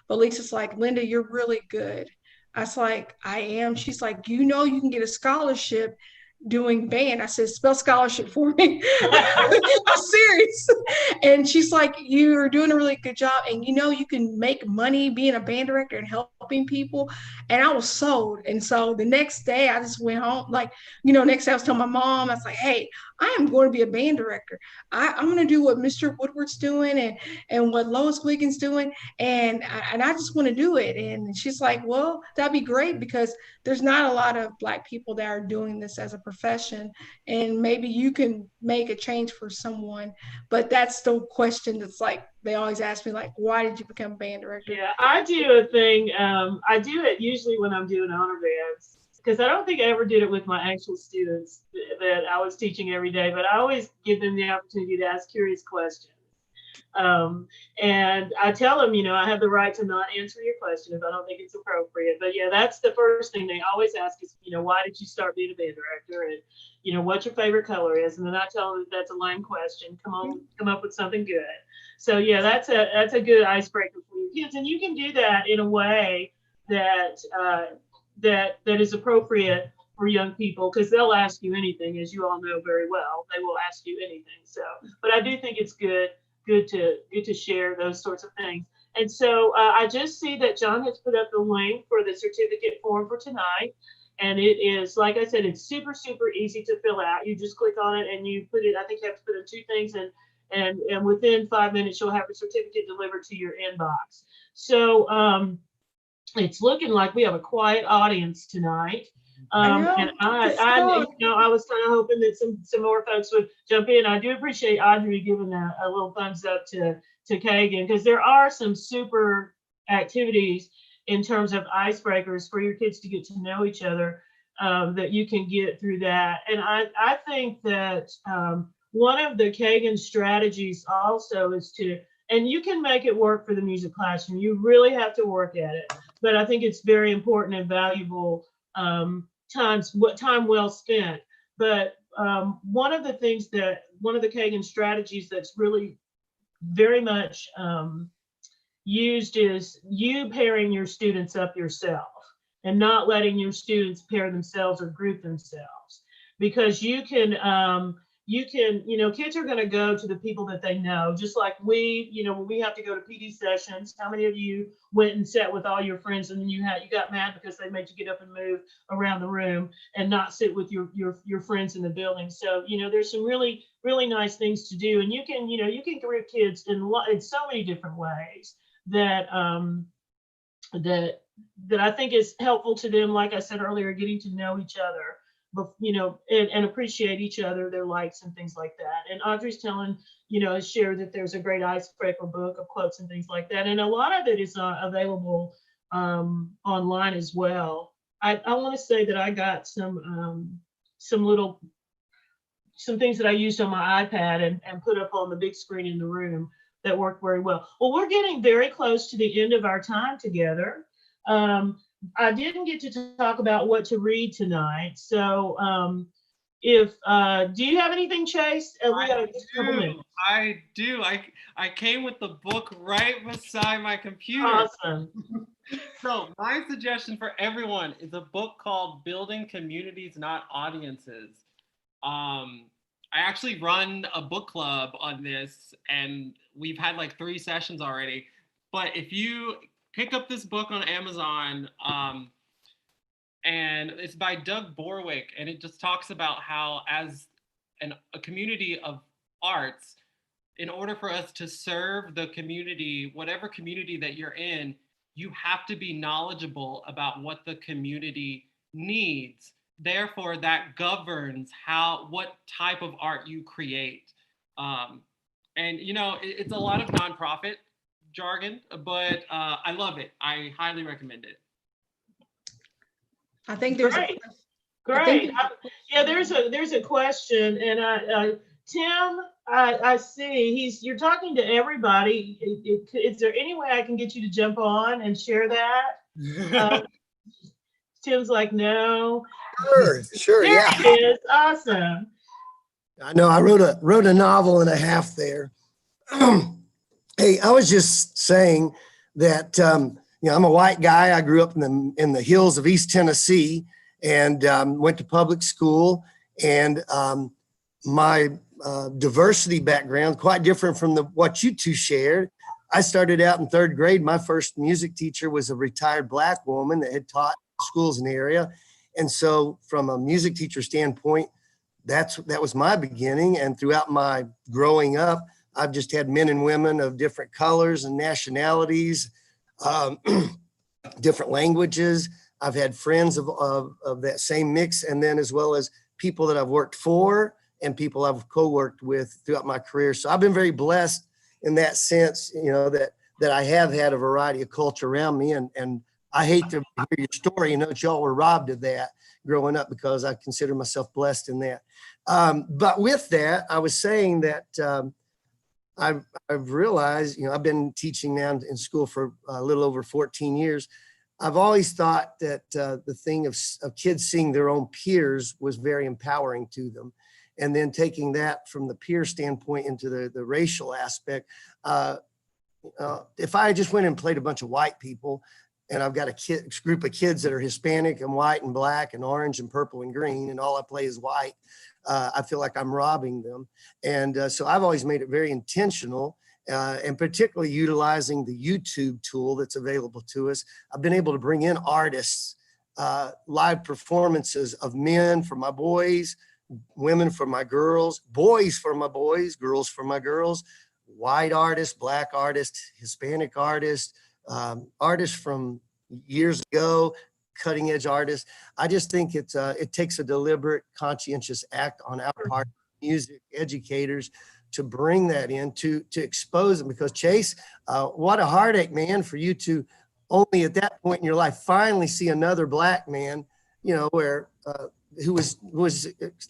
But Lisa's like, Linda, you're really good. I was like, I am. She's like, you can get a scholarship doing band. I said, spell scholarship for me. I'm serious. And she's like, you're doing a really good job. And you can make money being a band director and helping people. And I was sold. And so the next day I just went home. Like, next day I was telling my mom, I was like, hey, I am going to be a band director. I'm going to do what Mr. Woodward's doing and what Lois Wiggins doing. And I just want to do it. And she's like, well, that'd be great because there's not a lot of Black people that are doing this as a profession. And maybe you can make a change for someone. But that's the question that's like, they always ask me, like, why did you become a band director? Yeah, I do a thing. I do it usually when I'm doing honor bands because I don't think I ever did it with my actual students that I was teaching every day, but I always give them the opportunity to ask curious questions. And I tell them, I have the right to not answer your question if I don't think it's appropriate. But yeah, that's the first thing they always ask is, why did you start being a band director? And, what your favorite color is. And then I tell them that that's a lame question. Come up with something good. So yeah, that's a good icebreaker for your kids. And you can do that in a way that that is appropriate for young people because they'll ask you anything, as you all know very well. They will ask you anything. So, but I do think it's good. good to share those sorts of things. And so I just see that John has put up the link for the certificate form for tonight. And it is, like I said, it's super, super easy to fill out. You just click on it and you put it, I think you have to put in two things, and within 5 minutes, you'll have a certificate delivered to your inbox. So it's looking like we have a quiet audience tonight. And I was kind of hoping that some more folks would jump in. I do appreciate Audrey giving a little thumbs up to Kagan, because there are some super activities in terms of icebreakers for your kids to get to know each other, that you can get through that. And I think that one of the Kagan strategies also is to, and you can make it work for the music classroom. You really have to work at it. But I think it's very important and valuable time well spent. But one of the Kagan strategies that's really very much used is you pairing your students up yourself and not letting your students pair themselves or group themselves, because you can, kids are going to go to the people that they know, just like we, when we have to go to PD sessions. How many of you went and sat with all your friends, and then you got mad because they made you get up and move around the room and not sit with your friends in the building? So, there's some really, really nice things to do. And you can group kids in so many different ways that that I think is helpful to them. Like I said earlier, getting to know each other, but and appreciate each other, their likes and things like that. And Audrey's has shared that there's a great icebreaker book of quotes and things like that, and a lot of it is available online as well. I want to say that I got some things that I used on my iPad and put up on the big screen in the room that worked very well. Well, we're getting very close to the end of our time together. I didn't get to talk about what to read tonight. So do you have anything, Chase? I do. I came with the book right beside my computer. Awesome. So my suggestion for everyone is a book called Building Communities, Not Audiences. I actually run a book club on this, and we've had like 3 sessions already. But if you pick up this book on Amazon, and it's by Doug Borwick, and it just talks about how, as a community of arts, in order for us to serve the community, whatever community that you're in, you have to be knowledgeable about what the community needs. Therefore, that governs what type of art you create. And it's a lot of nonprofit jargon, but I love it. I highly recommend it. I think there's great. There's a question, and Tim, I see you're talking to everybody. Is there any way I can get you to jump on and share that? Tim's like, no. Sure, there yeah. It is. Awesome. I know. I wrote a novel and a half there. Hey, I was just saying that I'm a white guy. I grew up in the hills of East Tennessee and went to public school. And my diversity background quite different from what you two shared. I started out in 3rd grade. My first music teacher was a retired Black woman that had taught schools in the area. And so from a music teacher standpoint, that was my beginning. And throughout my growing up, I've just had men and women of different colors and nationalities, different languages. I've had friends of that same mix, and then as well as people that I've worked for and people I've co-worked with throughout my career. So I've been very blessed in that sense, that I have had a variety of culture around me. And I hate to hear your story, that y'all were robbed of that growing up, because I consider myself blessed in that. But with that, I was saying that I've realized, I've been teaching now in school for a little over 14 years. I've always thought that the thing of kids seeing their own peers was very empowering to them. And then taking that from the peer standpoint into the racial aspect, if I just went and played a bunch of white people, and I've got a group of kids that are Hispanic and white and black and orange and purple and green, and all I play is white, I feel like I'm robbing them. And so I've always made it very intentional. and particularly utilizing the YouTube tool that's available to us. I've been able to bring in artists, live performances of men for my boys, women for my girls, boys for my boys, girls for my girls, white artists, black artists, Hispanic artists, artists from years ago, cutting edge artists. I just think it takes a deliberate, conscientious act on our part, music educators, to bring that in, to expose them. Because Chase, what a heartache, man, for you to only at that point in your life finally see another black man, where who was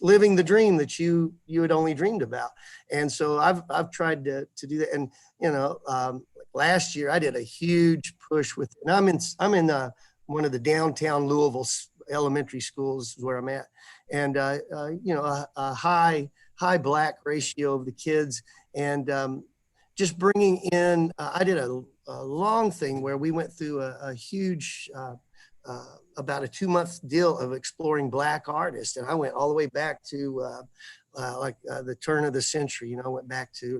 living the dream that you had only dreamed about. And so I've tried to do that. And last year I did a huge push with, and I'm in one of the downtown Louisville elementary schools where I'm at, and a high black ratio of the kids, and just bringing in. I did a long thing where we went through a huge. About a 2-month deal of exploring black artists. And I went all the way back to the turn of the century, went back to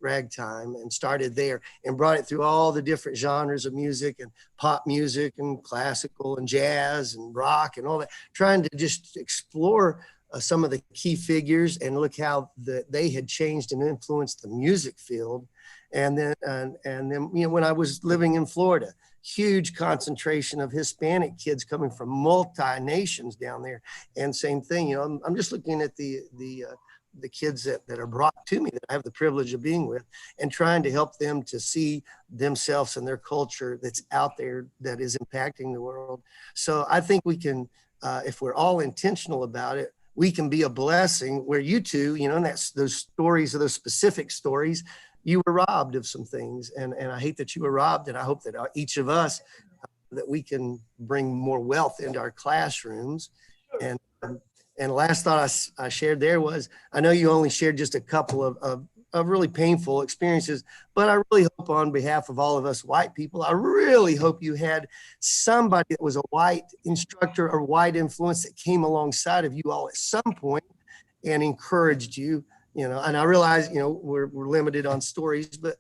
ragtime and started there and brought it through all the different genres of music and pop music and classical and jazz and rock and all that, trying to just explore some of the key figures and look how they had changed and influenced the music field. And then when I was living in Florida, huge concentration of Hispanic kids coming from multi-nations down there. And same thing, I'm just looking at the kids that are brought to me that I have the privilege of being with, and trying to help them to see themselves and their culture that's out there that is impacting the world. So I think we can, if we're all intentional about it, we can be a blessing where you two, and that's those stories, of those specific stories, you were robbed of some things, and I hate that you were robbed, and I hope that each of us, that we can bring more wealth into our classrooms. And last thought I shared there was, I know you only shared just a couple of really painful experiences, but I really hope on behalf of all of us white people, I really hope you had somebody that was a white instructor or white influence that came alongside of you all at some point and encouraged you. And I realize, we're limited on stories, but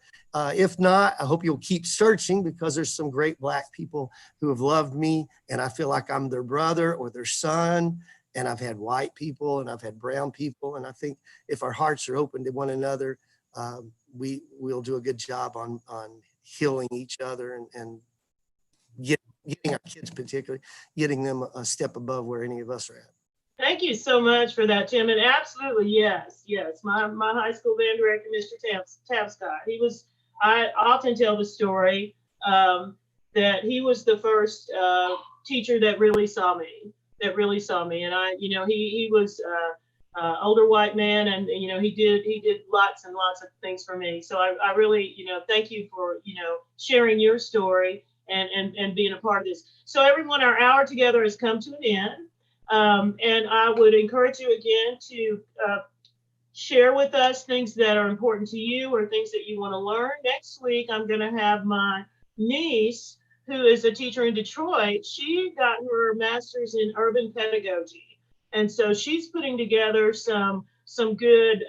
if not, I hope you'll keep searching, because there's some great black people who have loved me, and I feel like I'm their brother or their son. And I've had white people and I've had brown people. And I think if our hearts are open to one another, we'll do a good job on healing each other and getting our kids, particularly, getting them a step above where any of us are at. Thank you so much for that, Tim. And absolutely, yes. My high school band director, Mr. Tapscott, I often tell the story that he was the first teacher that really saw me. And he was older white man, and he did lots and lots of things for me. So I really, thank you for sharing your story and being a part of this. So everyone, our hour together has come to an end. And I would encourage you again to share with us things that are important to you or things that you want to learn. Next week, I'm going to have my niece, who is a teacher in Detroit. She got her master's in urban pedagogy. And so she's putting together some good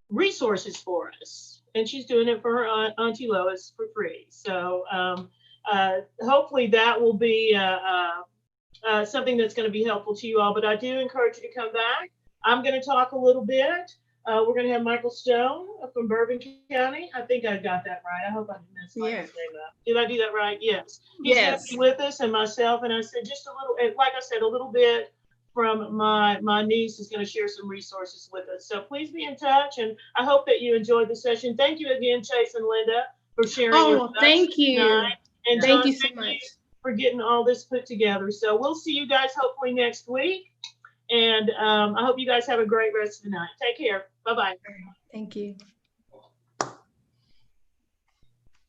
resources for us. And she's doing it for her Auntie Lois for free. So hopefully that will be something that's going to be helpful to you all, but I do encourage you to come back. I'm going to talk a little bit. We're going to have Michael Stone from Bourbon County. I think I got that right. I hope I didn't mess Michael's name up. Did I do that right? Yes. He's going to be with us, and myself, and I said just a little, like I said, a little bit from my niece is going to share some resources with us. So please be in touch, and I hope that you enjoyed the session. Thank you again, Chase and Linda, for sharing your thank you. Tonight. And thank John, you so much for getting all this put together. So we'll see you guys hopefully next week. And I hope you guys have a great rest of the night. Take care. Bye-bye. Thank you.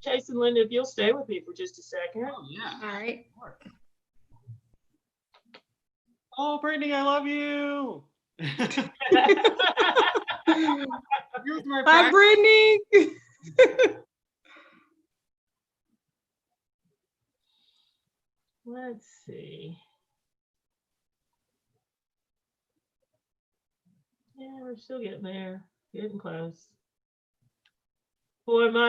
Chase and Linda, if you'll stay with me for just a second. Oh, yeah. All right. Oh, Brittany, I love you. Bye, Brittany. Let's see. Yeah, we're still getting there. Getting close. 4 months.